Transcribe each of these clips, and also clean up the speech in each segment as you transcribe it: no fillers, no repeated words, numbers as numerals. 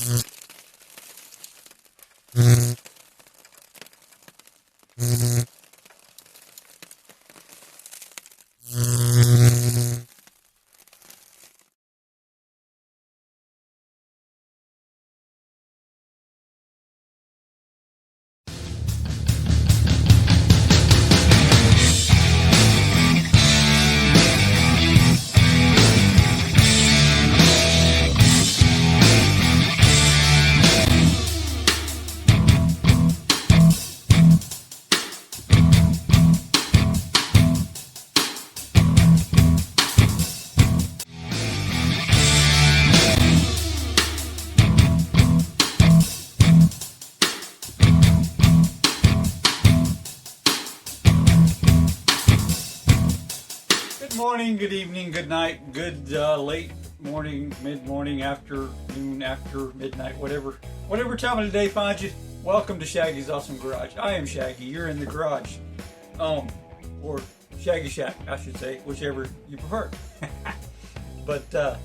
Good morning, good evening, good night, good late morning, mid-morning, afternoon, after midnight, whatever time of the day finds you. Welcome to Shaggy's Awesome Garage. I am Shaggy. You're in the garage, or Shaggy Shack, I should say, whichever you prefer. But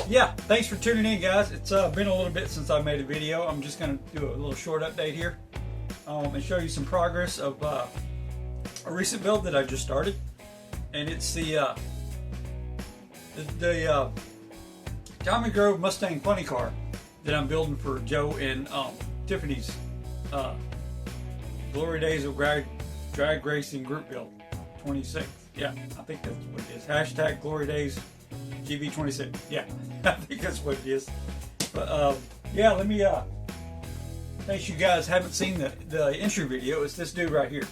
yeah, thanks for tuning in, guys. It's been a little bit since I made a video. I'm just gonna do a little short update here, and show you some progress of a recent build that I just started. And it's the Diamond Grove Mustang funny car that I'm building for Joe and Tiffany's Glory Days of Drag Racing Group Build 26. Yeah, I think that's what it is. Hashtag Glory Days GB26. Yeah, I think that's what it is. But yeah, let me, in case you guys haven't seen the intro video, it's this dude right here.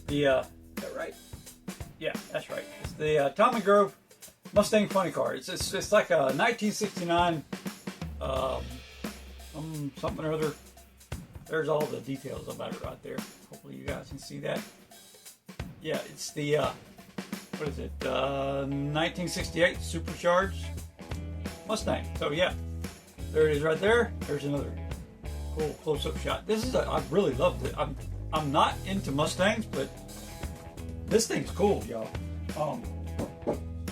Is that right? Yeah, that's right. It's the Diamond Grove Mustang funny car. It's like a 1969 something or other. There's all the details about it right there. Hopefully you guys can see that. Yeah, it's the what is it? 1968 supercharged Mustang. So yeah, there it is right there. There's another cool close-up shot. This is I really loved it. I'm not into Mustangs, but this thing's cool, y'all.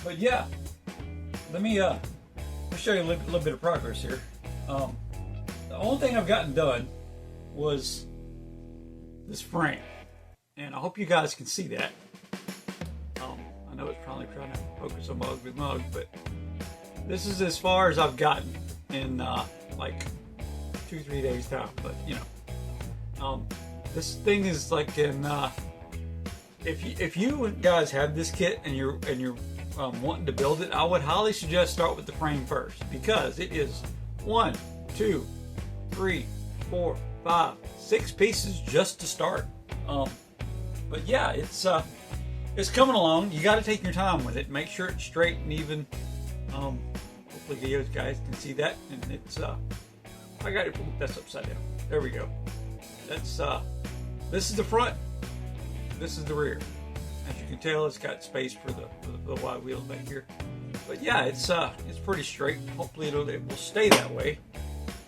But yeah, let me show you a little bit of progress here. The only thing I've gotten done was this frame, and I hope you guys can see that. I know it's probably trying to focus on my ugly mug, but this is as far as I've gotten in like 2-3 days time. But you know, this thing is like in. If you guys have this kit and you're wanting to build it, I would highly suggest start with the frame first, because it is 1, 2, 3, 4, 5, 6 pieces just to start. But yeah, it's coming along. You got to take your time with it. Make sure it's straight and even. Hopefully you guys can see that. And it's I got it. That's upside down. There we go. That's this is the front. This is the rear. As you can tell, it's got space for the wide wheels back here. But yeah, it's pretty straight. Hopefully it will stay that way.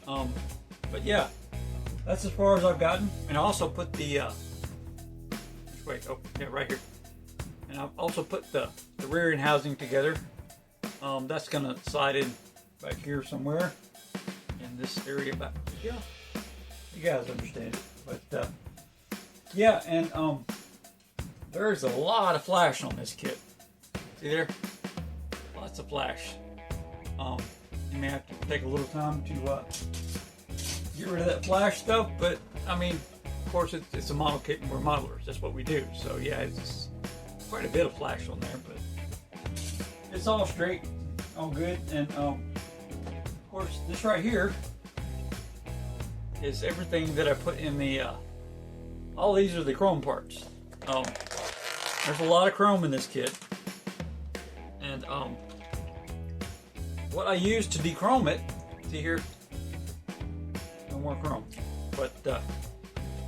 But yeah, that's as far as I've gotten. And I also put the wait, oh yeah, right here. And I've also put the rear end housing together. That's gonna slide in back here somewhere in this area back. Yeah, you guys understand it. But yeah, and there's a lot of flash on this kit. See there? Lots of flash. You may have to take a little time to get rid of that flash stuff, but I mean, of course, it's a model kit and we're modelers. That's what we do. So yeah, it's quite a bit of flash on there, but it's all straight, all good. And of course, this right here is everything that I put in the. All these are the chrome parts. There's a lot of chrome in this kit, and what I used to dechrome it, see here, no more chrome, but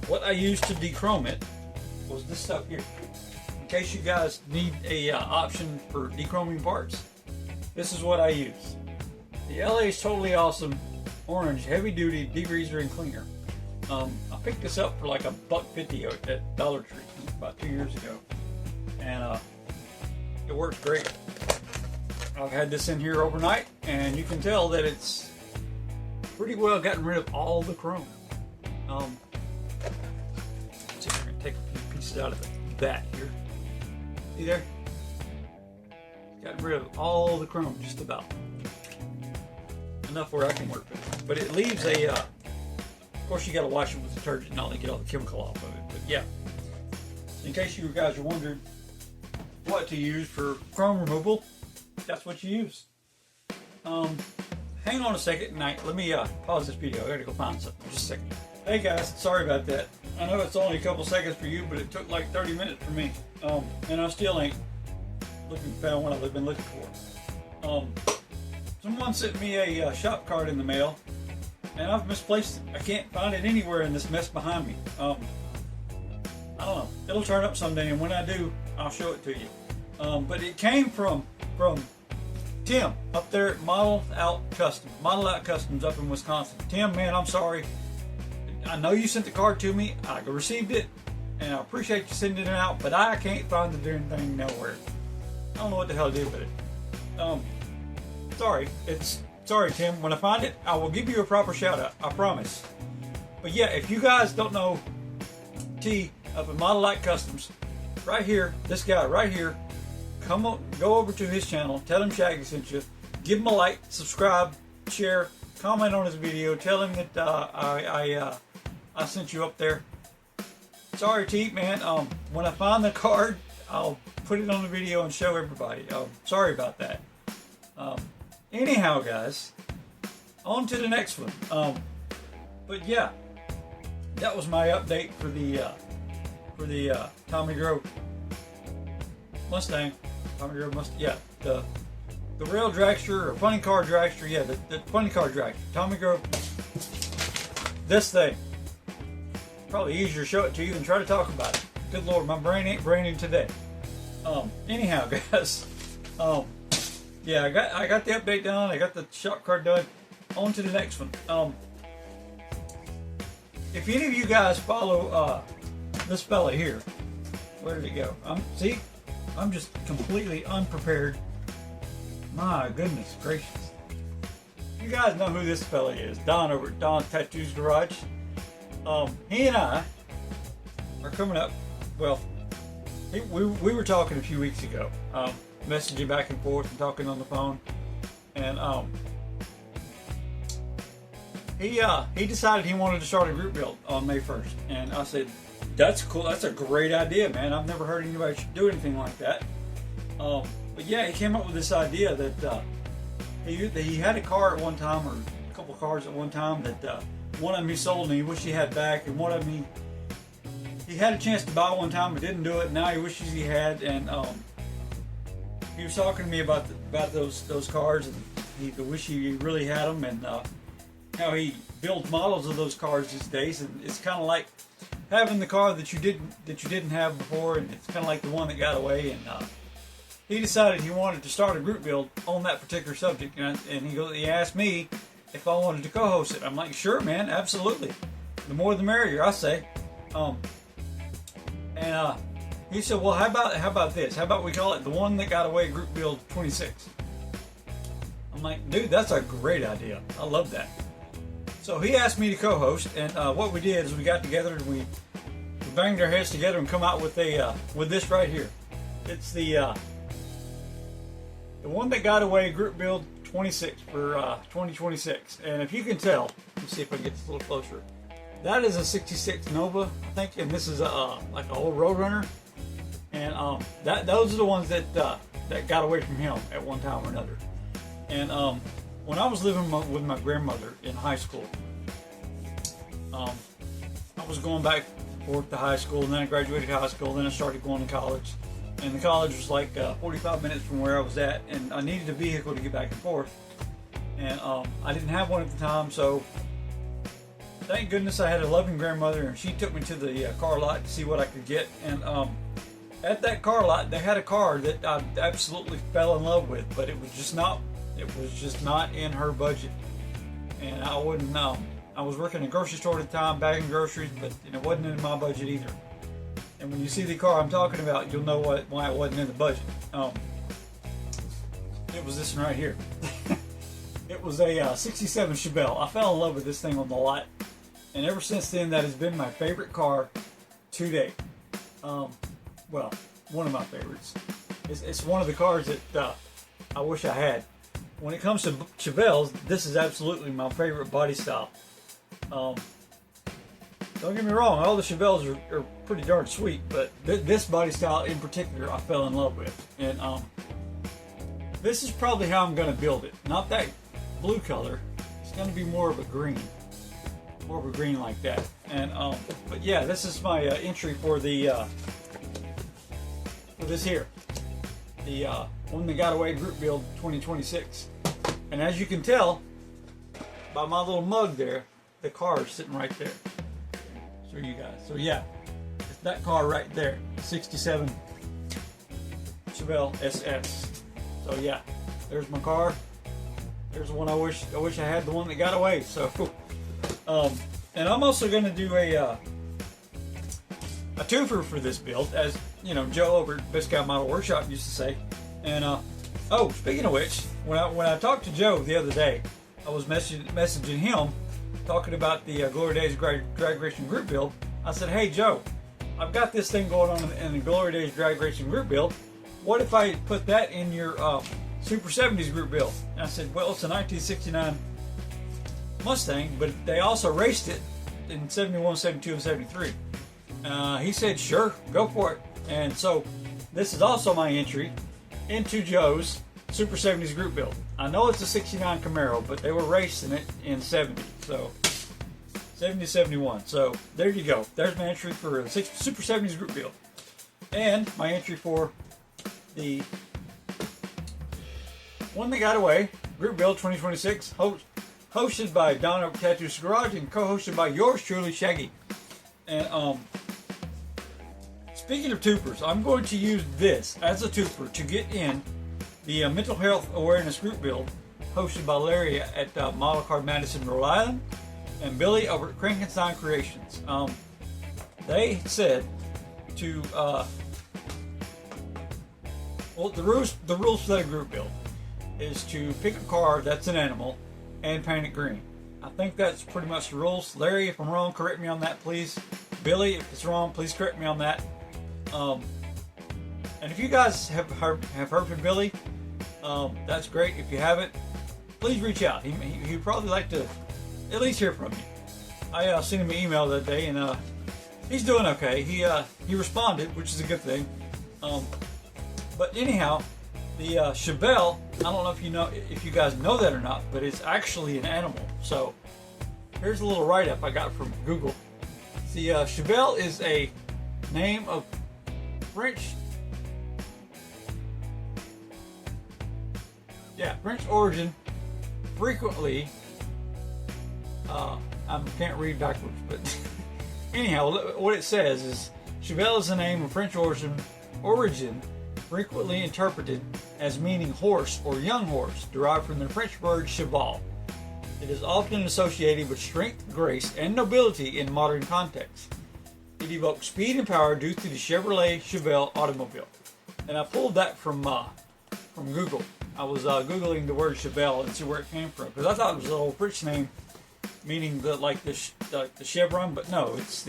what I used to dechrome it was this stuff here. In case you guys need a option for dechroming parts, this is what I use. The LA's Totally Awesome Orange Heavy Duty Degreaser and Cleaner. I picked this up for like $1.50 at Dollar Tree about 2 years ago, and it works great. I've had this in here overnight, and you can tell that it's pretty well gotten rid of all the chrome. Let's see if I can take a few pieces out of that here. See there? Gotten rid of all the chrome, just about. Enough where I can work with it. But it leaves a, of course you gotta wash it with detergent and all to get all the chemical off of it. But yeah, in case you guys are wondering what to use for chrome removal, that's what you use. Hang on a second, let me pause this video. I gotta go find something. Just a second. Hey guys, sorry about that. I know it's only a couple seconds for you, but it took like 30 minutes for me. And I still ain't found what I've been looking for. Someone sent me a shop card in the mail, and I've misplaced it. I can't find it anywhere in this mess behind me. I don't know. It'll turn up someday, and when I do, I'll show it to you. But it came from Tim up there at Model Out Customs up in Wisconsin. Tim, man, I'm sorry. I know you sent the card to me. I received it, and I appreciate you sending it out, but I can't find the darn thing nowhere. I don't know what the hell to do with it. Sorry, Tim. When I find it, I will give you a proper shout out. I promise. But yeah, if you guys don't know T up at Model Light Customs, right here, this guy right here, go over to his channel, tell him Shaggy sent you, give him a like, subscribe, share, comment on his video, tell him that I sent you up there. Sorry, T, man. When I find the card, I'll put it on the video and show everybody. Sorry about that. Anyhow, guys, on to the next one. But yeah, that was my update for the Tommy Grove Mustang. Tommy Grove Mustang. Yeah, the rail dragster or funny car dragster. Yeah, the funny car dragster. Tommy Grove. This thing. Probably easier to show it to you than try to talk about it. Good Lord, my brain ain't braining today. Anyhow, guys. Yeah, I got the update done. I got the shop card done. On to the next one. If any of you guys follow this fella here, where did it go? See, I'm just completely unprepared. My goodness gracious! You guys know who this fella is? Don over at Don's Tattoos Garage. He and I are coming up. Well, we were talking a few weeks ago. Messaging back and forth and talking on the phone, and he decided he wanted to start a group build on May 1st, and I said, that's cool, that's a great idea, man. I've never heard anybody do anything like that. But yeah, he came up with this idea that he had a car at one time, or a couple cars at one time, that one of them he sold and he wished he had back, and one of them he had a chance to buy one time but didn't do it, and now he wishes he had. And he was talking to me about those cars, and he wish he really had them, and how he builds models of those cars these days. And it's kind of like having the car that you didn't have before, and it's kind of like the one that got away. And he decided he wanted to start a group build on that particular subject, and he asked me if I wanted to co-host it. I'm like, sure, man, absolutely. The more the merrier, I say. He said, well, how about this? How about we call it the One That Got Away Group Build 26? I'm like, dude, that's a great idea. I love that. So he asked me to co-host, and what we did is we got together and we banged our heads together and come out with this right here. It's the One That Got Away Group Build 26 for 2026. And if you can tell, let's see if I can get this a little closer. That is a 66 Nova, I think, and this is like an old Roadrunner. And those are the ones that got away from him at one time or another. And when I was living with my grandmother in high school, I was going back and forth to high school, and then I graduated high school, then I started going to college. And the college was like 45 minutes from where I was at, and I needed a vehicle to get back and forth. And I didn't have one at the time, so thank goodness I had a loving grandmother, and she took me to the car lot to see what I could get. And at that car lot, they had a car that I absolutely fell in love with, but it was just not in her budget. And I wouldn't I was working in a grocery store at the time, bagging groceries, but it wasn't in my budget either. And when you see the car I'm talking about, you'll know why it wasn't in the budget. It was this one right here. It it was a 67 Chevelle. I fell in love with this thing on the lot, and ever since then, that has been my favorite car to date. Well, one of my favorites. It's one of the cars that I wish I had. When it comes to Chevelles, this is absolutely my favorite body style. Don't get me wrong, all the Chevelles are pretty darn sweet, but this body style in particular I fell in love with. And this is probably how I'm going to build it. Not that blue color. It's going to be more of a green. More of a green like that. And but yeah, this is my entry for the for this here. The One That Got Away Group Build 2026. And as you can tell by my little mug there, the car is sitting right there. Show you guys. So yeah, it's that car right there, 67 Chevelle SS. So yeah, there's my car. There's the one I wish I had, the one that got away. So, and I'm also going to do a twofer for this build, as you know, Joe over at Best Guy Model Workshop used to say. And oh, speaking of which, when I talked to Joe the other day, I was messaging him, talking about the Glory Days Drag Racing Group Build. I said, hey Joe, I've got this thing going on in the Glory Days Drag Racing Group Build. What if I put that in your Super 70s Group Build? And I said, well, it's a 1969 Mustang, but they also raced it in 71, 72, and 73. He said, sure, go for it. And so this is also my entry into Joe's Super 70s Group Build. I know it's a 69 Camaro, but they were racing it in 70, so 70, 71. So there you go. There's my entry for the Super 70s Group Build. And my entry for the One That Got Away Group Build 2026, hosted by Don Oak Tattoos Garage and co-hosted by yours truly, Shaggy. And speaking of twofers, I'm going to use this as a twofer to get in the Mental Health Awareness Group Build, hosted by Larry at Model Car Madison, Rhode Island, and Billy over at Crankenstein Creations. They said to well, the rules for that group build is to pick a car that's an animal and paint it green. I think that's pretty much the rules. Larry, if I'm wrong, correct me on that, please. Billy, if it's wrong, please correct me on that. And if you guys have heard from Billy, that's great. If you haven't, please reach out. He'd probably like to at least hear from you. I sent him an email that day, and he's doing okay. He responded, which is a good thing. But anyhow, the Chevelle, I don't know if you guys know that or not, but it's actually an animal. So here's a little write-up I got from Google. The Chevelle is a name of French origin, frequently, I can't read backwards, but anyhow, what it says is, Chevelle is a name of French origin, frequently interpreted as meaning horse or young horse, derived from the French word cheval. It is often associated with strength, grace, and nobility in modern contexts. It evokes speed and power due to the Chevrolet Chevelle automobile. And I pulled that from Google. I was Googling the word Chevelle and see where it came from, because I thought it was an old French name, meaning the chevron, but no, it's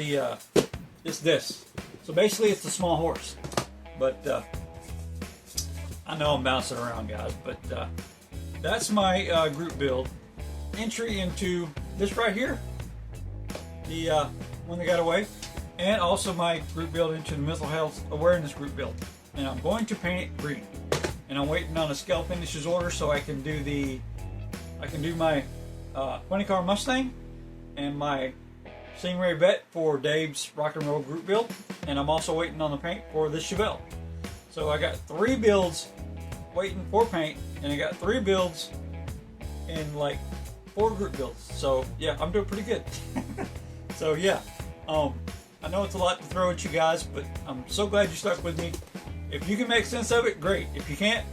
this. So basically, it's a small horse. But I know I'm bouncing around, guys. But that's my group build entry into this right here, the One That Got Away, and also my group build into the Mental Health Awareness Group Build. And I'm going to paint it green. And I'm waiting on a scale finishes order so I can do my 20 car Mustang and my Stingray Vet for Dave's Rock and Roll Group Build. And I'm also waiting on the paint for this Chevelle. So I got 3 builds waiting for paint, and I got 3 builds in like 4 group builds. So yeah, I'm doing pretty good. So yeah, I know it's a lot to throw at you guys, but I'm so glad you stuck with me. If you can make sense of it, great. If you can't,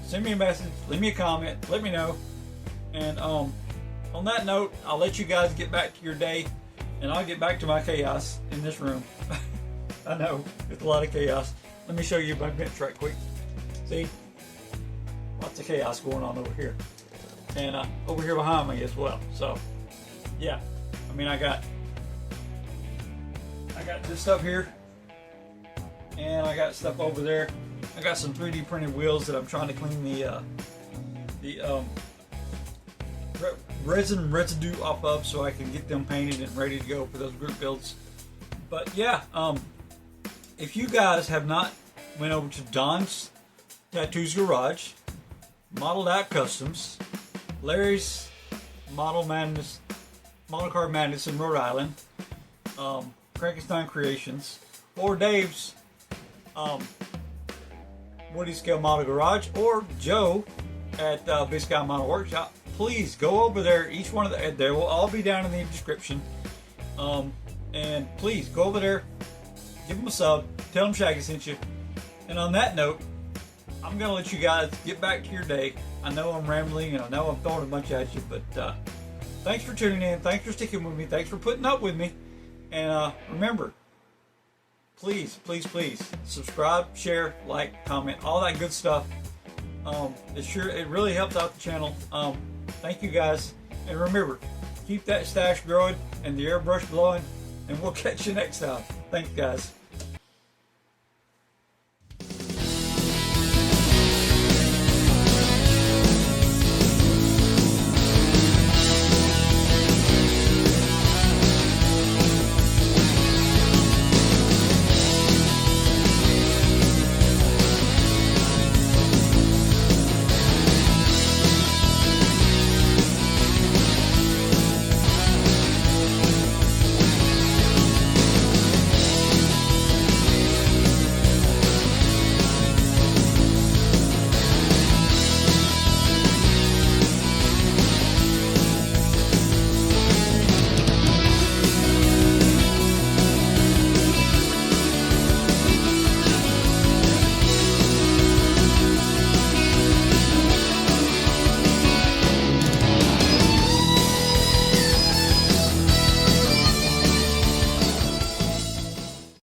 send me a message, leave me a comment, let me know. And on that note, I'll let you guys get back to your day, and I'll get back to my chaos in this room. I know, it's a lot of chaos. Let me show you my bench right quick. See? Lots of chaos going on over here. and over here behind me as well. So yeah, I mean, I got this stuff here, and I got stuff over there. I got some 3D printed wheels that I'm trying to clean the resin residue off of, so I can get them painted and ready to go for those group builds. But yeah, if you guys have not went over to Don's Tattoos Garage, Modeled Out Customs, Larry's Model Car Madness in Rhode Island, Crankenstein Creations, or Dave's Woody Scale Model Garage, or Joe at Big Sky Model Workshop, please go over there. Each one of they will all be down in the description. And please go over there, give them a sub, tell them Shaggy sent you. And on that note, I'm gonna let you guys get back to your day. I know I'm rambling, and I know I'm throwing a bunch at you, but thanks for tuning in. Thanks for sticking with me. Thanks for putting up with me. And remember, please, please, please subscribe, share, like, comment, all that good stuff. It really helps out the channel. Thank you guys, and remember, keep that stash growing and the airbrush blowing, and we'll catch you next time. Thanks, guys.